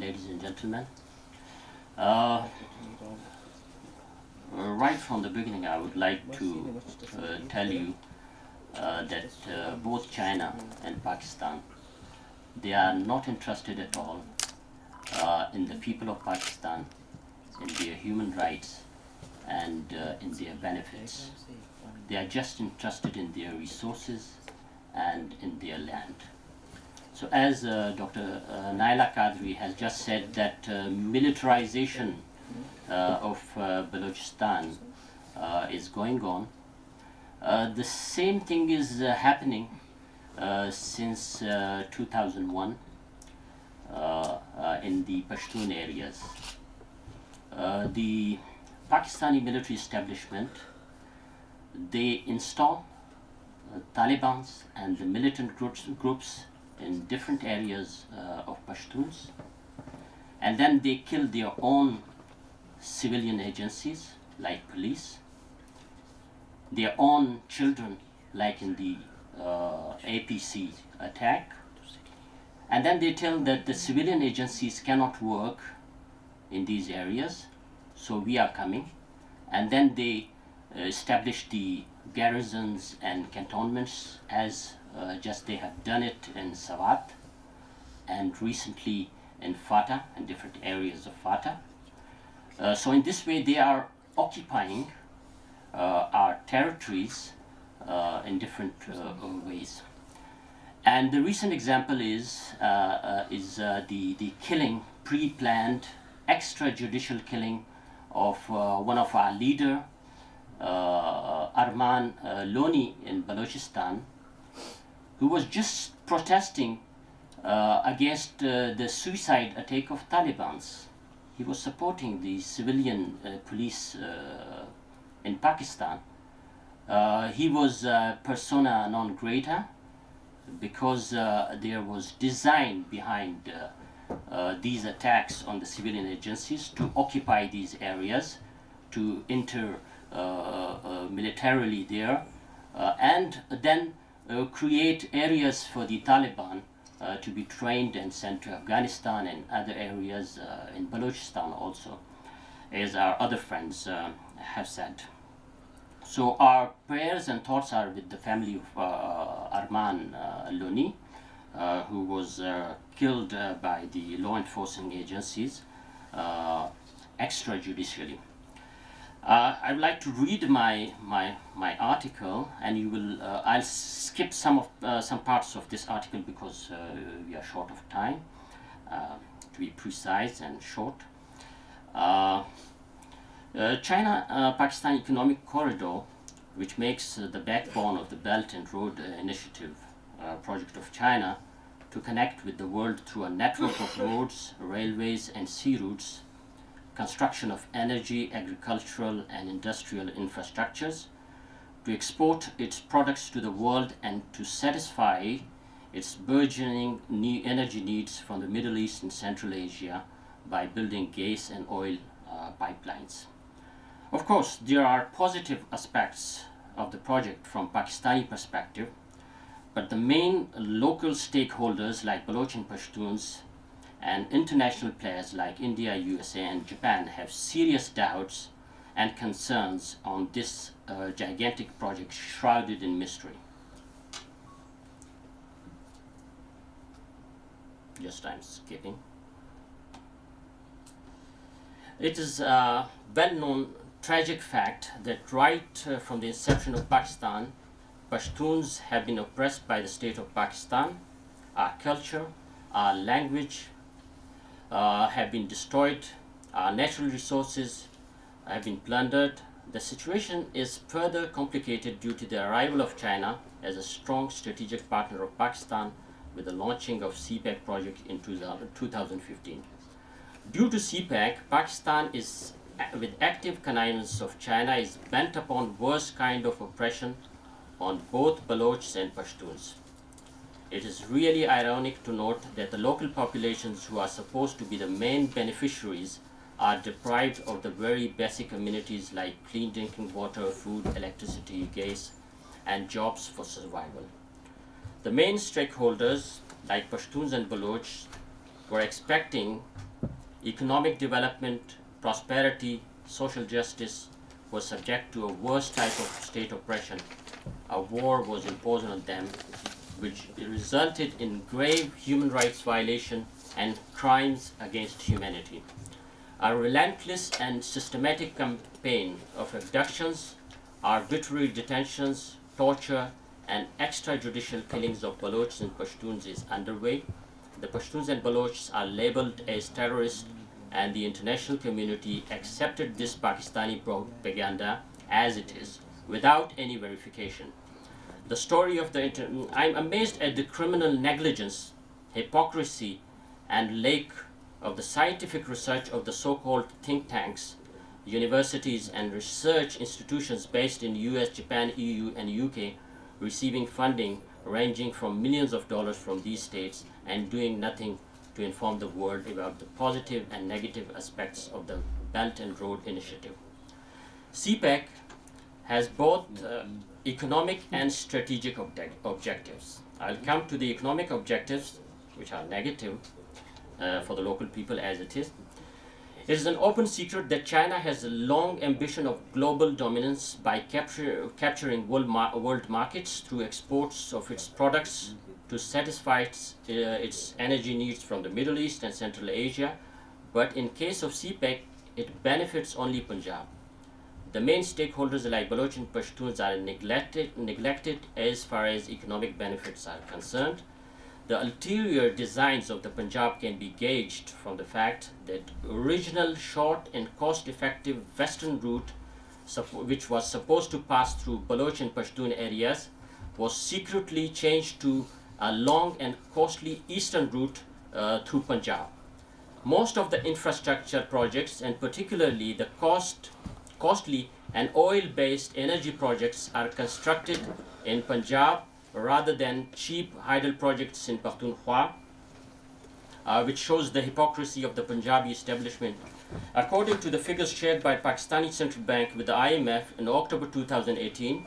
ladies and gentlemen. Right from the beginning, I would like to tell you that both China and Pakistan, they are not interested at all in the people of Pakistan, in their human rights and in their benefits. They are just interested in their resources and in their land. So as Dr. Naila Qadri has just said, that militarization of Balochistan is going on. The same thing is happening since 2001 in the Pashtun areas. The Pakistani military establishment, they install Talibans and the militant groups in different areas of Pashtuns, and then they kill their own civilian agencies like police, their own children like in the APC attack, and then they tell that the civilian agencies cannot work in these areas, so we are coming, and then they establish the garrisons and cantonments as just they have done it in Sawat and recently in Fatah and different areas of Fatah. So in this way they are occupying our territories in different ways. And the recent example is the killing, pre-planned, extrajudicial killing of one of our leader, Rehman Loni in Balochistan, who was just protesting against the suicide attack of Talibans. He was supporting the civilian police in Pakistan. He was persona non grata because there was design behind these attacks on the civilian agencies to occupy these areas, to enter militarily there, and then create areas for the Taliban to be trained and sent to Afghanistan and other areas in Balochistan also, as our other friends have said. So our prayers and thoughts are with the family of Rehman Loni, who was killed by the law enforcement agencies extrajudicially. I would like to read my article, and you will. I'll skip some parts of this article because we are short of time. To be precise and short, China-Pakistan Economic Corridor, which makes the backbone of the Belt and Road Initiative project of China to connect with the world through a network of roads, railways, and sea routes, construction of energy, agricultural, and industrial infrastructures, to export its products to the world and to satisfy its burgeoning energy needs from the Middle East and Central Asia by building gas and oil pipelines. Of course, there are positive aspects of the project from Pakistani perspective, but the main local stakeholders like Baloch and Pashtuns and international players like India, USA, and Japan have serious doubts and concerns on this gigantic project shrouded in mystery. Just I'm skipping. It is a well-known tragic fact that right from the inception of Pakistan, Pashtuns have been oppressed by the state of Pakistan. Our culture, our language have been destroyed, our natural resources have been plundered. The situation is further complicated due to the arrival of China as a strong strategic partner of Pakistan with the launching of CPEC project in 2015. Due to CPEC, Pakistan is, with active connivance of China, is bent upon worst kind of oppression on both Balochs and Pashtuns. It is really ironic to note that the local populations who are supposed to be the main beneficiaries are deprived of the very basic amenities like clean drinking water, food, electricity, gas, and jobs for survival. The main stakeholders, like Pashtuns and Baloch, were expecting economic development, prosperity, social justice was subject to a worse type of state oppression. A war was imposed on them, which resulted in grave human rights violation and crimes against humanity. A relentless and systematic campaign of abductions, arbitrary detentions, torture, and extrajudicial killings of Balochs and Pashtuns is underway. The Pashtuns and Balochs are labeled as terrorists, and the international community accepted this Pakistani propaganda as it is, without any verification. The story of I'm amazed at the criminal negligence, hypocrisy, and lack of the scientific research of the so-called think tanks, universities, and research institutions based in US, Japan, EU, and UK, receiving funding ranging from millions of dollars from these states and doing nothing to inform the world about the positive and negative aspects of the Belt and Road Initiative. CPEC has both economic and strategic objectives. I'll come to the economic objectives, which are negative for the local people as it is. It is an open secret that China has a long ambition of global dominance by capturing world markets through exports of its products to satisfy its energy needs from the Middle East and Central Asia. But in case of CPEC, it benefits only Punjab. The main stakeholders like Baloch and Pashtuns are neglected as far as economic benefits are concerned. The ulterior designs of the Punjab can be gauged from the fact that original short and cost-effective western route, which was supposed to pass through Baloch and Pashtun areas, was secretly changed to a long and costly eastern route through Punjab. Most of the infrastructure projects, and particularly the costly and oil-based energy projects, are constructed in Punjab rather than cheap hydel projects in Pakhtunkhwa, which shows the hypocrisy of the Punjabi establishment. According to the figures shared by Pakistani Central Bank with the IMF in October 2018,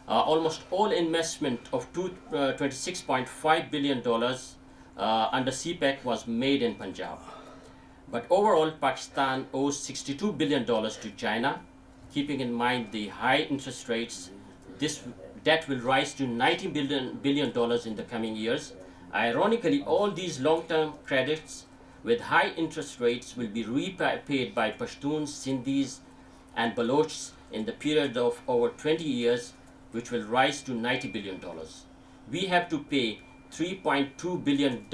almost all investment of $26.5 billion under CPEC was made in Punjab. But overall, Pakistan owes $62 billion to China. Keeping in mind the high interest rates, this debt will rise to $90 billion in the coming years. Ironically, all these long-term credits with high interest rates will be repaid by Pashtuns, Sindhis, and Balochs in the period of over 20 years, which will rise to $90 billion. We have to pay $3.2 billion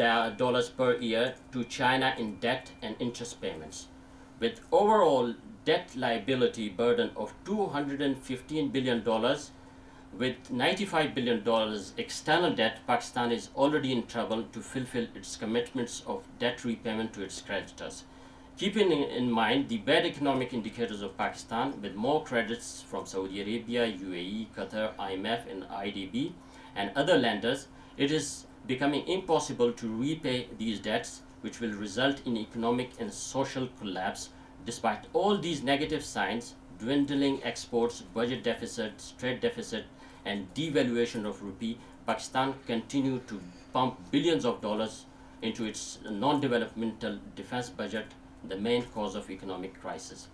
per year to China in debt and interest payments. With overall debt liability burden of $215 billion, with $95 billion external debt, Pakistan is already in trouble to fulfill its commitments of debt repayment to its creditors. Keeping in mind the bad economic indicators of Pakistan, with more credits from Saudi Arabia, UAE, Qatar, IMF, and IDB, and other lenders, it is becoming impossible to repay these debts, which will result in economic and social collapse. Despite all these negative signs, dwindling exports, budget deficits, trade deficit, and devaluation of rupee, Pakistan continued to pump billions of dollars into its non-developmental defense budget, the main cause of economic crisis.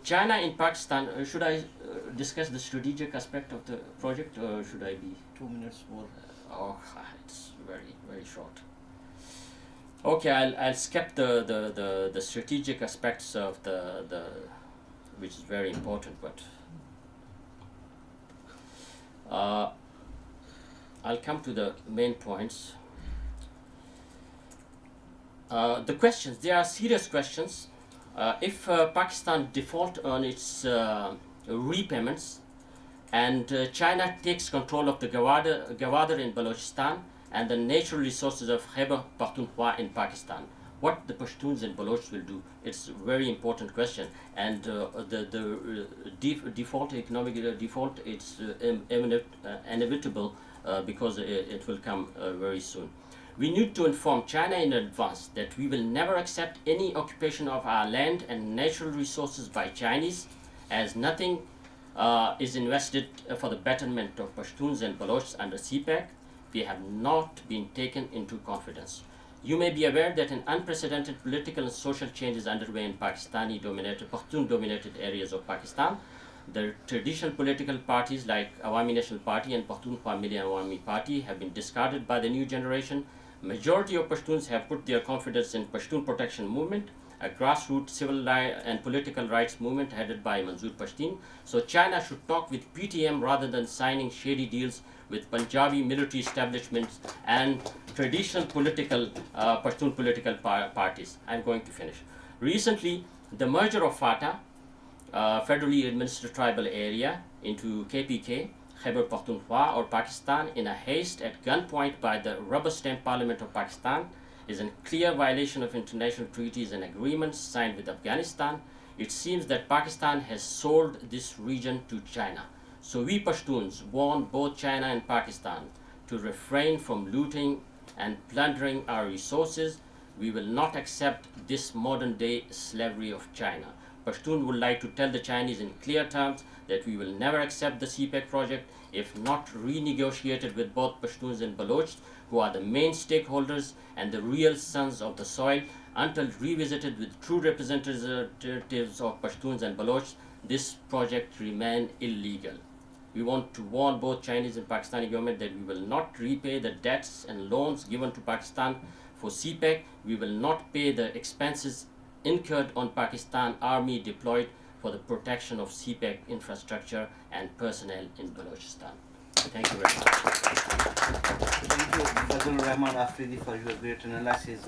China in Pakistan, should I discuss the strategic aspect of the project, or should I be 2 minutes more? It's very, very short. Okay, I'll skip the strategic aspects of the which is very important, but I'll come to the main points. The questions, there are serious questions. If Pakistan default on its repayments, and China takes control of the Gawadar in Balochistan and the natural resources of Khyber Pakhtunkhwa in Pakistan, what the Pashtuns and Balochs will do, it's a very important question. And the default, economic default, it's inevitable because it will come very soon. We need to inform China in advance that we will never accept any occupation of our land and natural resources by Chinese, as nothing is invested for the betterment of Pashtuns and Balochs under CPEC. We have not been taken into confidence. You may be aware that an unprecedented political and social change is underway in Pashtun-dominated areas of Pakistan. The traditional political parties like Awami National Party and Pakhtunkhwa Milli Awami Party have been discarded by the new generation. Majority of Pashtuns have put their confidence in Pashtun Protection Movement, a grassroots civil and political rights movement headed by Manzoor Pashtun. So China should talk with PTM rather than signing shady deals with Punjabi military establishments and traditional political Pashtun political parties. I'm going to finish. Recently, the merger of FATA, federally administered tribal area, into KPK, Khyber Pakhtunkhwa or Pakistan, in a haste at gunpoint by the rubber-stamped Parliament of Pakistan, is a clear violation of international treaties and agreements signed with Afghanistan. It seems that Pakistan has sold this region to China. So we Pashtuns warn both China and Pakistan to refrain from looting and plundering our resources. We will not accept this modern-day slavery of China. Pashtun would like to tell the Chinese in clear terms that we will never accept the CPEC project if not renegotiated with both Pashtuns and Balochs, who are the main stakeholders and the real sons of the soil, until revisited with true representatives of Pashtuns and Balochs. This project remain illegal. We want to warn both Chinese and Pakistani government that we will not repay the debts and loans given to Pakistan for CPEC. We will not pay the expenses incurred on Pakistan army deployed for the protection of CPEC infrastructure and personnel in Balochistan. Thank you very much. Thank you, Fazal Rehman Afridi, for your great analysis.